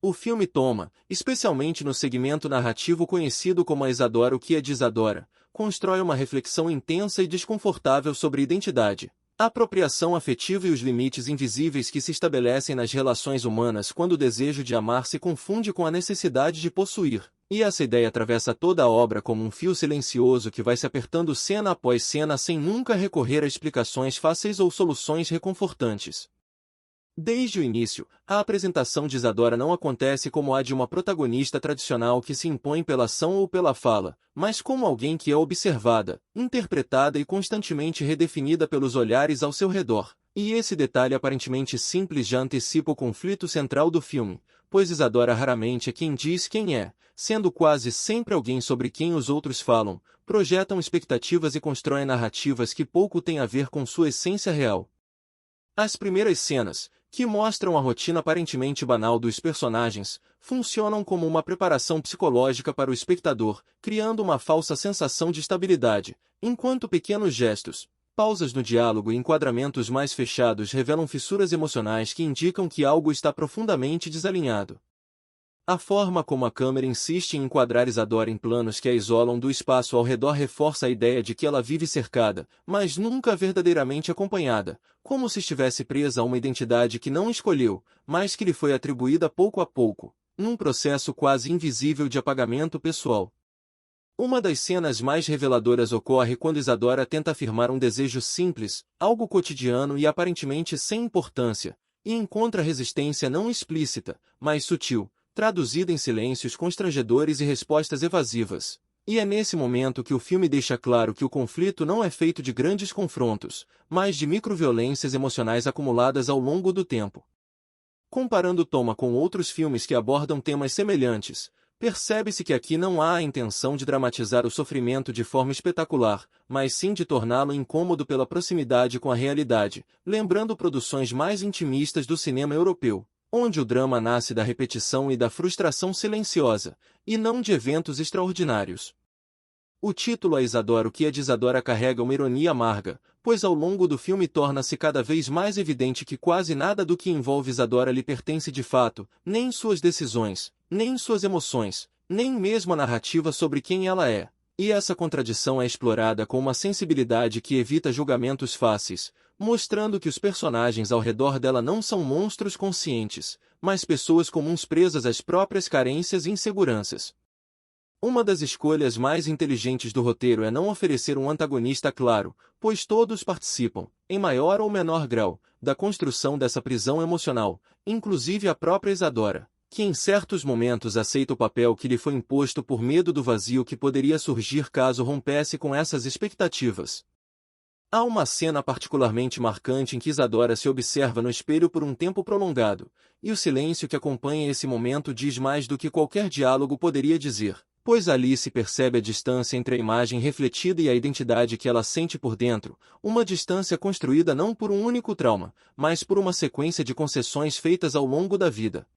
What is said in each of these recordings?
O filme toma, especialmente no segmento narrativo conhecido como a Isadora o que é de Isadora, constrói uma reflexão intensa e desconfortável sobre identidade, apropriação afetiva e os limites invisíveis que se estabelecem nas relações humanas quando o desejo de amar se confunde com a necessidade de possuir. E essa ideia atravessa toda a obra como um fio silencioso que vai se apertando cena após cena sem nunca recorrer a explicações fáceis ou soluções reconfortantes. Desde o início, a apresentação de Isadora não acontece como a de uma protagonista tradicional que se impõe pela ação ou pela fala, mas como alguém que é observada, interpretada e constantemente redefinida pelos olhares ao seu redor. E esse detalhe aparentemente simples já antecipa o conflito central do filme, pois Isadora raramente é quem diz quem é, sendo quase sempre alguém sobre quem os outros falam, projetam expectativas e constroem narrativas que pouco têm a ver com sua essência real. As primeiras cenas, que mostram a rotina aparentemente banal dos personagens, funcionam como uma preparação psicológica para o espectador, criando uma falsa sensação de estabilidade, enquanto pequenos gestos, pausas no diálogo e enquadramentos mais fechados revelam fissuras emocionais que indicam que algo está profundamente desalinhado. A forma como a câmera insiste em enquadrar Isadora em planos que a isolam do espaço ao redor reforça a ideia de que ela vive cercada, mas nunca verdadeiramente acompanhada, como se estivesse presa a uma identidade que não escolheu, mas que lhe foi atribuída pouco a pouco, num processo quase invisível de apagamento pessoal. Uma das cenas mais reveladoras ocorre quando Isadora tenta afirmar um desejo simples, algo cotidiano e aparentemente sem importância, e encontra resistência não explícita, mas sutil, traduzida em silêncios constrangedores e respostas evasivas. E é nesse momento que o filme deixa claro que o conflito não é feito de grandes confrontos, mas de microviolências emocionais acumuladas ao longo do tempo. Comparando Toma com outros filmes que abordam temas semelhantes, percebe-se que aqui não há a intenção de dramatizar o sofrimento de forma espetacular, mas sim de torná-lo incômodo pela proximidade com a realidade, lembrando produções mais intimistas do cinema europeu, onde o drama nasce da repetição e da frustração silenciosa, e não de eventos extraordinários. O título A Isadora o que é de Isadora carrega uma ironia amarga, pois ao longo do filme torna-se cada vez mais evidente que quase nada do que envolve Isadora lhe pertence de fato, nem suas decisões, nem suas emoções, nem mesmo a narrativa sobre quem ela é. E essa contradição é explorada com uma sensibilidade que evita julgamentos fáceis, mostrando que os personagens ao redor dela não são monstros conscientes, mas pessoas comuns presas às próprias carências e inseguranças. Uma das escolhas mais inteligentes do roteiro é não oferecer um antagonista claro, pois todos participam, em maior ou menor grau, da construção dessa prisão emocional, inclusive a própria Isadora, que em certos momentos aceita o papel que lhe foi imposto por medo do vazio que poderia surgir caso rompesse com essas expectativas. Há uma cena particularmente marcante em que Isadora se observa no espelho por um tempo prolongado, e o silêncio que acompanha esse momento diz mais do que qualquer diálogo poderia dizer, pois ali se percebe a distância entre a imagem refletida e a identidade que ela sente por dentro, uma distância construída não por um único trauma, mas por uma sequência de concessões feitas ao longo da vida.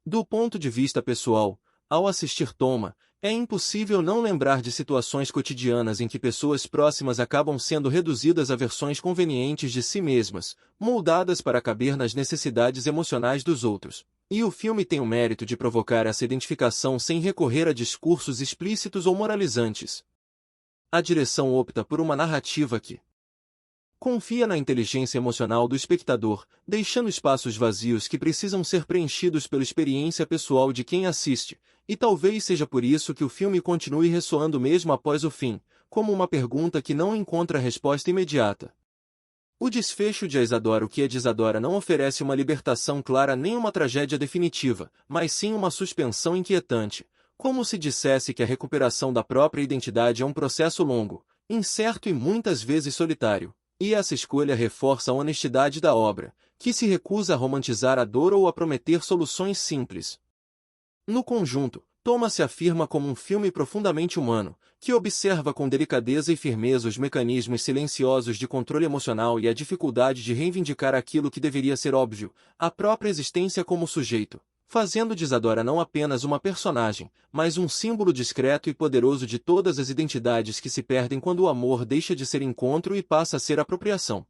Do ponto de vista pessoal, ao assistir Toma, é impossível não lembrar de situações cotidianas em que pessoas próximas acabam sendo reduzidas a versões convenientes de si mesmas, moldadas para caber nas necessidades emocionais dos outros. E o filme tem o mérito de provocar essa identificação sem recorrer a discursos explícitos ou moralizantes. A direção opta por uma narrativa que confia na inteligência emocional do espectador, deixando espaços vazios que precisam ser preenchidos pela experiência pessoal de quem assiste, e talvez seja por isso que o filme continue ressoando mesmo após o fim, como uma pergunta que não encontra resposta imediata. O desfecho de A Isadora o que é de Isadora não oferece uma libertação clara nem uma tragédia definitiva, mas sim uma suspensão inquietante, como se dissesse que a recuperação da própria identidade é um processo longo, incerto e muitas vezes solitário. E essa escolha reforça a honestidade da obra, que se recusa a romantizar a dor ou a prometer soluções simples. No conjunto, Toma se afirma como um filme profundamente humano, que observa com delicadeza e firmeza os mecanismos silenciosos de controle emocional e a dificuldade de reivindicar aquilo que deveria ser óbvio, a própria existência como sujeito, fazendo de Isadora não apenas uma personagem, mas um símbolo discreto e poderoso de todas as identidades que se perdem quando o amor deixa de ser encontro e passa a ser apropriação.